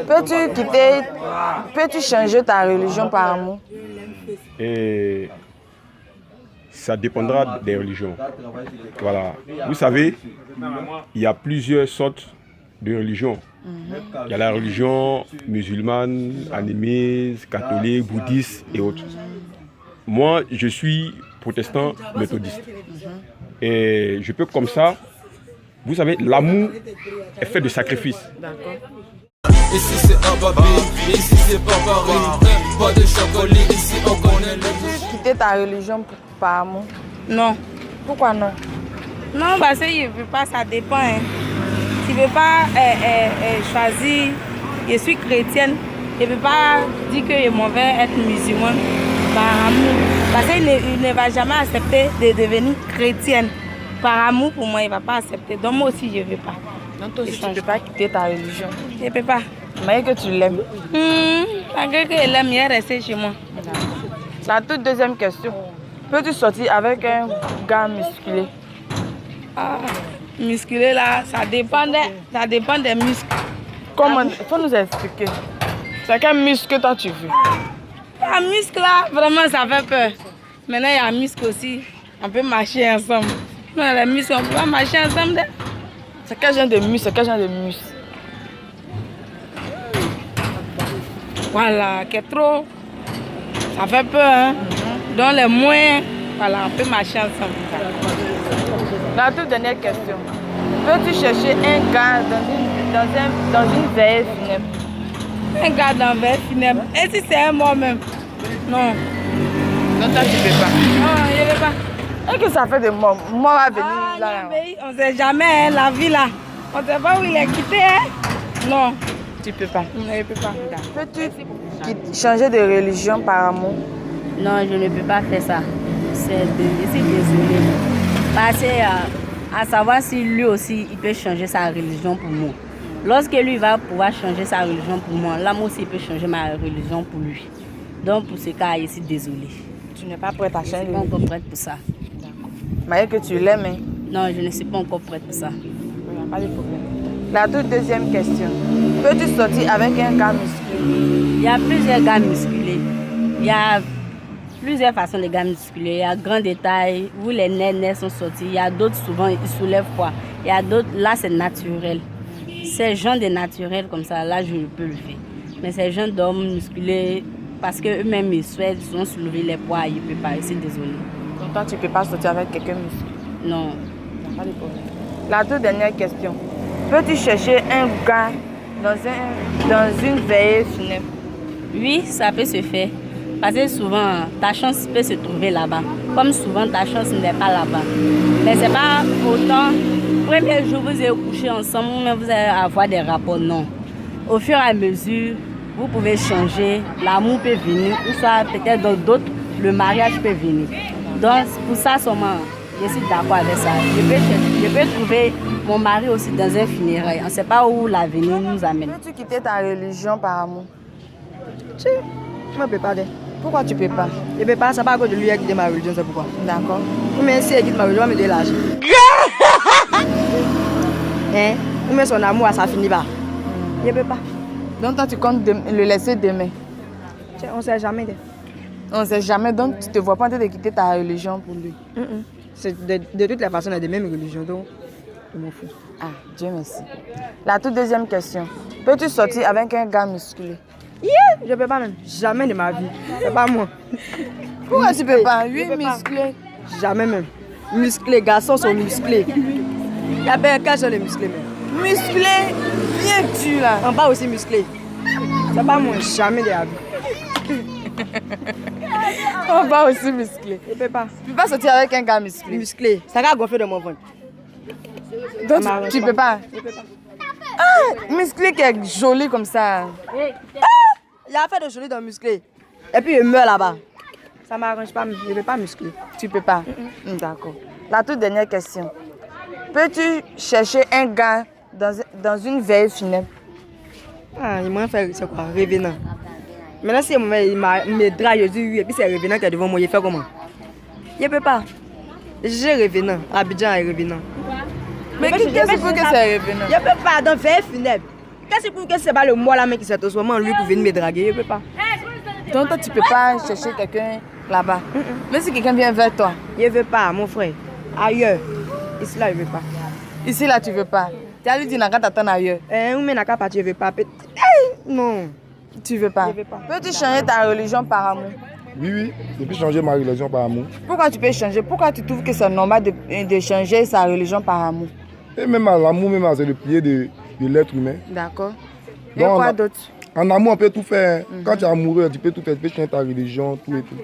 Peux-tu changer ta religion par amour? Et ça dépendra des religions. Voilà. Vous savez, il y a plusieurs sortes de religions. Il y a la religion musulmane, animiste, catholique, bouddhiste et autres. Moi, je suis protestant méthodiste. Et je peux comme ça, vous savez, l'amour est fait de sacrifices. D'accord. Ici c'est un baby, ici c'est pas Paris. Pas de chocolat, ici on connaît le bouche. Quitter ta religion par amour? Non. Pourquoi non? Non, parce que je ne veux pas, ça dépend. Hein. Tu ne veux pas choisir, je suis chrétienne, je ne veux pas dire que je m'en vais être musulmane par amour. Parce qu'il ne va jamais accepter de devenir chrétienne. Par amour, pour moi, il ne va pas accepter. Donc moi aussi, je ne veux pas. Donc toi aussi, tu ne peux pas quitter ta religion? Je ne peux pas. Malgré que tu l'aimes? Malgré que je l'aime, il est resté chez moi. La toute deuxième question. Peux-tu sortir avec un gars musclé? Ah, musclé là, ça dépend des muscles. Comment? Il faut nous expliquer. C'est quel muscle que toi tu veux? Un muscle là, vraiment ça fait peur. Maintenant il y a un muscle aussi, on peut marcher ensemble. Non, les muscles, on peut pas marcher ensemble. C'est quel genre de muscle? C'est quel genre de muscle? Voilà, qui est trop, ça fait peur. Hein? Donc les moins, voilà, on peut marcher ensemble. La toute dernière question. Peux-tu chercher un gars dans une veille funèbre? Un gars dans une veille funèbre? Et si c'est un mort même? Non. Non, toi tu peux pas. Non, je ne veux pas. Et que ça fait de mort? Mort va venir là. Non, mais on ne sait jamais, hein, la vie là. On ne sait pas où il est quitté. Hein? Non. Tu peux pas. Non, je ne peux pas. Peux-tu changer de religion par amour? Non, je ne peux pas faire ça. Je suis désolée. Parce à savoir si lui aussi, il peut changer sa religion pour moi. Lorsque lui va pouvoir changer sa religion pour moi, là, moi aussi, il peut changer ma religion pour lui. Donc, pour ce cas, je suis désolée. Tu n'es pas prête à changer? Je ne suis pas encore prête pour ça. Malgré que tu l'aimes, hein? Non, je ne suis pas encore prête pour ça. Il n'y a pas de problème. La toute deuxième question. Peux-tu sortir avec un gars musclé? Il y a plusieurs gars musclés. Il y a plusieurs façons de gars musclés. Il y a grand détail où les nerfs sont sortis. Il y a d'autres, souvent, ils soulèvent quoi. Il y a d'autres, là, c'est naturel. Ces gens de naturel comme ça, là, je peux le faire. Mais ces gens d'hommes musclés, parce qu'eux-mêmes, ils souhaitent, ils ont soulevé les poids, ils ne peuvent pas. Je suis désolée. Donc toi, tu ne peux pas sortir avec quelqu'un musclé? Non. Il n'y a pas de problème. La toute dernière question. Peux-tu chercher un gars dans une veillée funèbre? Oui, ça peut se faire. Parce que souvent, ta chance peut se trouver là-bas. Comme souvent, ta chance n'est pas là-bas. Mais ce n'est pas autant. Premier jour, vous allez coucher ensemble, mais vous allez avoir des rapports. Non. Au fur et à mesure, vous pouvez changer. L'amour peut venir. Ou soit peut-être dans d'autres, le mariage peut venir. Donc, pour ça, seulement, je suis d'accord avec ça. Je peux trouver mon mari aussi dans un funérail. On ne sait pas où l'avenir nous amène. Peux-tu quitter ta religion par amour? Si, je ne peux pas. Pourquoi tu ne peux pas? Je ne peux pas, c'est pas à cause de lui qui a quitté ma religion, c'est pourquoi. D'accord. Ou bien si elle quitte ma religion, elle me donne l'argent. Hein? Ou bien son amour, ça finit pas. Je ne peux pas. Donc toi, tu comptes le laisser demain? On ne sait jamais. On ne sait jamais, donc tu ne te vois pas en train de quitter ta religion pour lui? De toutes les façons, on a des mêmes religions, donc je m'en fous. Ah, Dieu merci. La toute deuxième question. Peux-tu sortir avec un gars musclé? Je ne peux pas même. Jamais de ma vie. C'est pas moi. Pourquoi tu ne peux pas? Oui, musclé. Jamais même. Musclés, garçons sont musclés. Il y a bien qu'un seul les musclés même. Musclé, bien tu là. En bas aussi musclé. C'est pas moi, jamais de la vie. On va aussi musclé. Je ne peux pas. Tu ne peux pas sortir avec un gars musclé? Musclé. Ça va gonfler de mon ventre. Donc tu ne peux pas? Je ne peux pas. Ah, musclé qui est joli comme ça. Il a fait de joli dans musclé. Et puis il meurt là-bas. Ça ne m'arrange pas, je ne veux pas muscler. Tu ne peux pas? D'accord. La toute dernière question. Peux-tu chercher un gars dans une veille funèbre? Ah, il m'a fait c'est quoi? Revenant. Maintenant, si il me drague, je dis oui, et puis c'est revenant qui est devant moi, il fait comment? Je ne peux pas. J'ai revenant. Abidjan est revenant. Mais qu'est-ce qu'il faut que c'est revenant? Je ne peux pas, dans veille funèbre. Qu'est-ce que c'est pas le moi là mais qui s'est au moment lui pour venir me draguer, je peux pas. Donc toi, tu peux pas chercher quelqu'un là-bas. Même si quelqu'un vient vers toi. Je veux pas, mon frère. Ailleurs. Ici là, je veux pas. Ici, là, tu veux pas. Tu as lui dit, n'a qu'à t'attendre ailleurs. Ou mais n'a qu'à partir, je veux pas. Non. Tu veux pas. Je veux pas. Peux-tu changer ta religion par amour? Oui, je peux changer ma religion par amour. Pourquoi tu peux changer? Pourquoi tu trouves que c'est normal de changer sa religion par amour? Et même à l'amour, même c'est le pied de l'être humain. D'accord. Et Donc, quoi d'autre? En amour, on peut tout faire. Quand tu es amoureux, tu peux tout faire. Tu peux changer ta religion, tout et tout.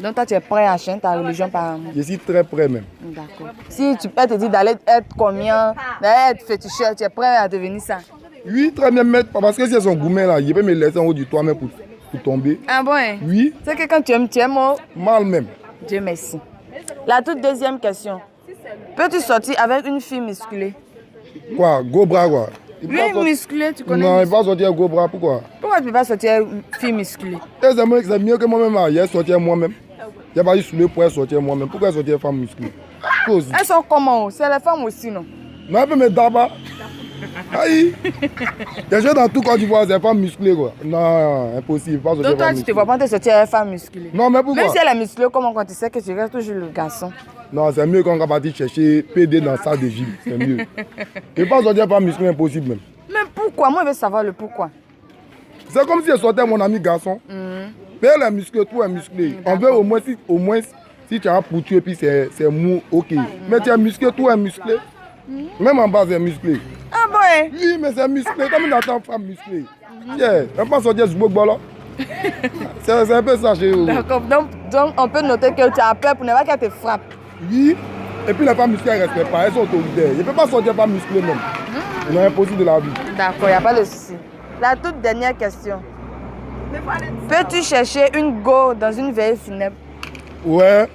Donc toi, tu es prêt à changer ta religion par amour? Je suis très prêt même. D'accord. Si tu peux te dire d'aller être combien, d'aller être féticheur, tu es prêt à devenir ça? Oui, très bien, maître. Parce que si elles sont gourmets là, je peux me laisser en haut du toit même pour tomber. Ah bon? Hein? Oui, C'est que quand tu aimes mort. mal même. Dieu merci. La toute deuxième question. Peux-tu sortir avec une fille musclée? Quoi, gros bras quoi. Oui, musclée, tu connais? Non, il va sortir gros bras, pourquoi? Pourquoi tu ne peux pas sortir avec une fille musclée? C'est mieux que moi-même. Hier, sortir moi-même. Il n'y a pas eu sous le poids sortir moi-même. Pourquoi sortir femme musclée? Cause. Elles sont comment? C'est les femmes aussi, non? Non, elle peut me d'abord. Aïe! Les gens dans tout Côte d'Ivoire, c'est femme musclée quoi. Non, impossible. Pas sortir Donc toi, femme tu ne te musclée. vois pas te sortir avec une femme musclée? Non, mais pourquoi? Même si elle est musclée, comment quand tu sais que tu restes toujours le garçon? Non, c'est mieux qu'on va partir chercher PD dans sa de ville. C'est mieux. Et pas sortir femme musclée, impossible même. Mais pourquoi? Moi, je veux savoir le pourquoi. C'est comme si elle sortait mon ami garçon. Mais elle est musclée, tout est musclé. On veut au moins si tu as un poutu et puis c'est mou, ok. Mais tu es musclé, tout est musclé. Même en bas, c'est musclé. Ah bon? Hein? Oui, mais c'est musclé. Comme une attend femme musclée. Yeah, elle pense sortir du bouc là. C'est un peu ça chez vous. D'accord. Donc, on peut noter que tu as peur pour ne pas qu'elle te frappe. Oui. Et puis les femmes musclées, elles ne respectent pas. Elles sont autoritaires. Je ne peux pas sortir femme musclée même. C'est impossible de la vie. D'accord, il n'y a pas de souci. La toute dernière question. Peux-tu chercher une go dans une veille funèbre? Ouais.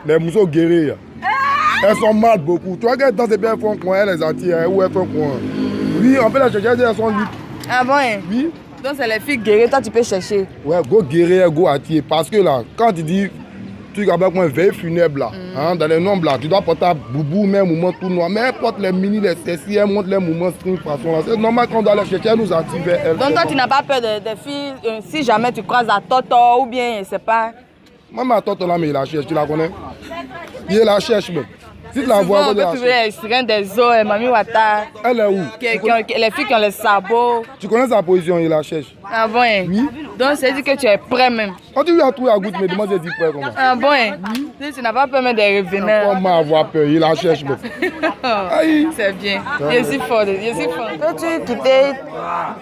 Les mousseaux guéris. Elles sont mal beaucoup. Tu vois qu'elles dansent et bien elles font coin, elles les attirent. Ou elles font coin. Oui, on peut les chercher, elles sont libres. Ah bon? Hein? Oui. Donc c'est les filles guéries, toi tu peux chercher. Ouais, go guérir, go attirer. Parce que là, quand tu dis, tu avec moi, veille funèbre là, hein, dans les nombres là, tu dois porter un boubou, mais un mouvement tout noir. Mais elles portent les mini, les sexy, elles montrent les mouvements string façon là. C'est normal qu'on doit les chercher, elles nous attirent vers elles. Donc toi tu n'as pas peur des filles, si jamais tu croises à Toto ou bien, je ne sais pas. Moi, ma tante là, mais il la cherche, tu la connais? Il la cherche même. Si tu la vois, Souvent, on peut trouver les sirènes des eaux, Mami Wata, elle est où? les filles qui ont les sabots. Tu connais sa position, il la cherche. Ah bon? Hein? Oui. Donc c'est dit que tu es prêt même. Quand tu lui as trouvé à goutte, mais demande si tu es prêt comment? Ah bon? Hein? Si tu n'as pas peur même des revenants. Comment avoir peur? Il la cherche même. Aïe. C'est bien. Je suis fort.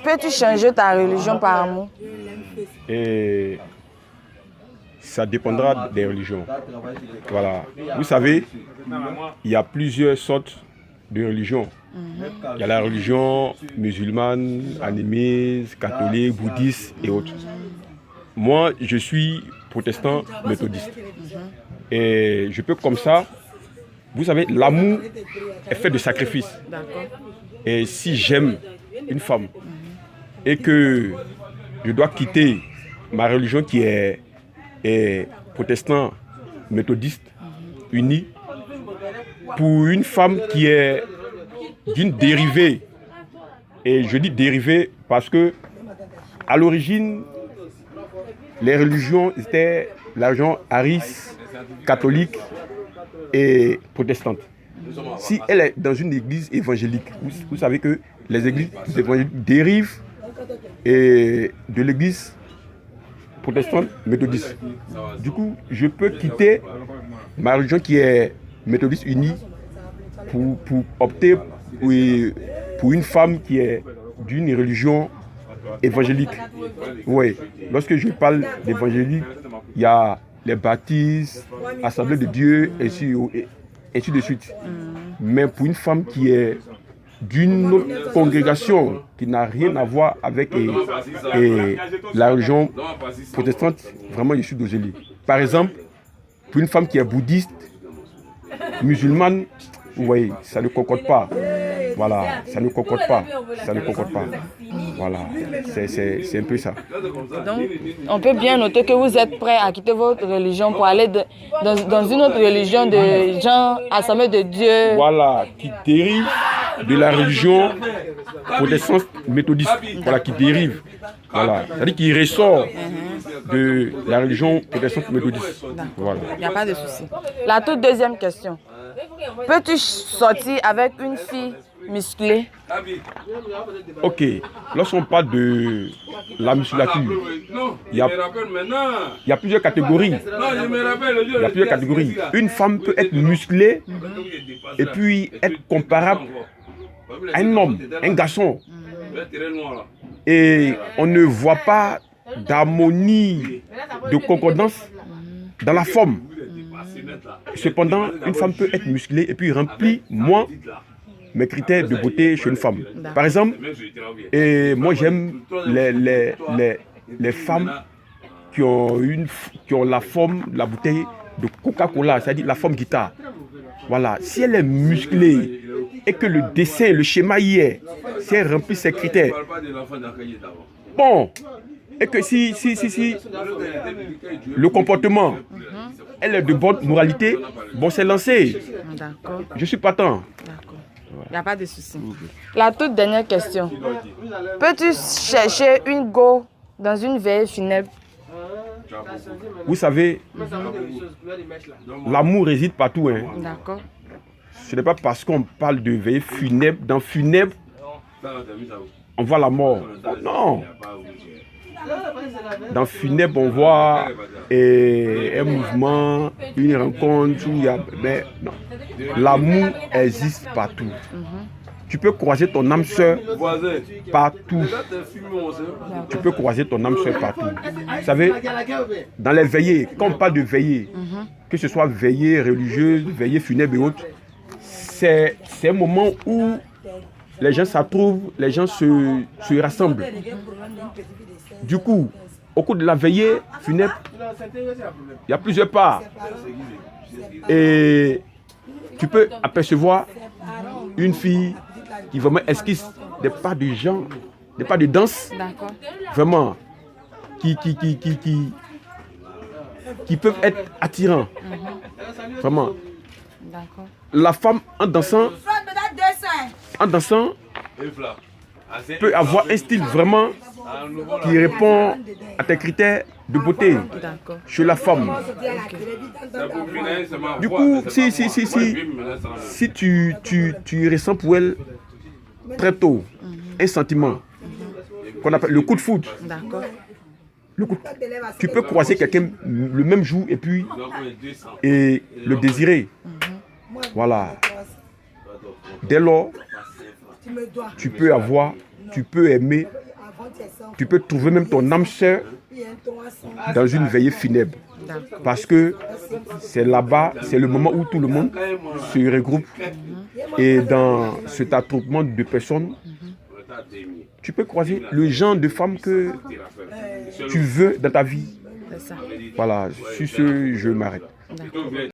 Peux-tu changer ta religion par amour? Et ça dépendra des religions. Voilà. Vous savez, il y a plusieurs sortes de religions. Il y a la religion musulmane, animiste, catholique, bouddhiste et autres. Moi, je suis protestant méthodiste. Et je peux comme ça, vous savez, l'amour est fait de sacrifices. Et si j'aime une femme et que je dois quitter ma religion qui est protestant méthodiste uni pour une femme qui est d'une dérivée, et je dis dérivée parce que à l'origine les religions étaient la religion aris, catholique et protestante. Si elle est dans une église évangélique, vous savez que les églises évangéliques dérivent de l'église protestante méthodiste. Du coup, je peux quitter ma religion qui est méthodiste unie pour opter pour une femme qui est d'une religion évangélique. Oui, lorsque je parle d'évangélique, il y a les baptistes, Assemblée de Dieu, et ainsi de suite. Mais pour une femme qui est d'une autre congrégation qui n'a rien à voir avec la religion protestante, vraiment je suis d'Ozeli. Par exemple, pour une femme qui est bouddhiste, musulmane, vous voyez, ça ne concorde pas. Voilà, ça ne concorde pas. Ça ne concorde pas. Voilà, c'est un peu ça. Donc, on peut bien noter que vous êtes prêt à quitter votre religion pour aller dans une autre religion de gens assemblés de Dieu. Voilà, qui dérive de la religion protestante méthodiste, voilà, qui dérive. Voilà. C'est-à-dire qu'il ressort de la religion protestante méthodiste. Voilà. Il n'y a pas de souci. La toute deuxième question. Peux-tu sortir avec une fille musclée? Ok, lorsqu'on parle de la musculature, il y a plusieurs catégories. Il y a plusieurs catégories. Une femme peut être musclée et puis être comparable à un homme, un garçon. Et on ne voit pas d'harmonie, de concordance dans la forme. Cependant, une femme peut être musclée et puis remplir moins mes critères de beauté chez une femme. Par exemple, moi j'aime les femmes qui ont la forme, la bouteille de Coca-Cola, c'est-à-dire la forme guitare. Voilà, si elle est musclée et que le dessin, le schéma y est, si elle remplit ces critères, bon, et que si le comportement, elle est de bonne moralité, bon, c'est lancé. D'accord. Je suis partant. D'accord. Il n'y a pas de souci. La toute dernière question. Peux-tu chercher une go dans une veille funèbre? Vous savez, l'amour réside partout. Hein. D'accord. Ce n'est pas parce qu'on parle de veille funèbre, dans funèbre, on voit la mort. Non. Dans funèbre, on voit un mouvement, une rencontre où il y a... Mais non. L'amour existe partout. Tu peux croiser ton âme sœur partout. Tu peux croiser ton âme sœur partout. Vous savez, dans les veillées, quand on parle de veillées, que ce soit veillée religieuse, veillée funèbre et autres, c'est un moment où les gens s'attrouvent, les gens se rassemblent. Du coup, au cours de la veillée funèbre, il y a plusieurs parts. Et tu peux apercevoir une fille qui vraiment esquisse des pas de gens, des pas de danse, vraiment, qui peuvent être attirants. Vraiment. La femme en dansant peut avoir un style vraiment qui répond à tes critères de beauté chez la femme. Du coup, si tu ressens pour elle très tôt un sentiment qu'on appelle le coup de foudre, tu peux croiser quelqu'un le même jour et le désirer. Voilà. Dès lors, tu peux aimer, tu peux trouver même ton âme sœur dans une veillée funèbre. Parce que c'est là-bas, c'est le moment où tout le monde se regroupe. Et dans cet attroupement de personnes, tu peux croiser le genre de femme que tu veux dans ta vie. Voilà, sur ce, je m'arrête.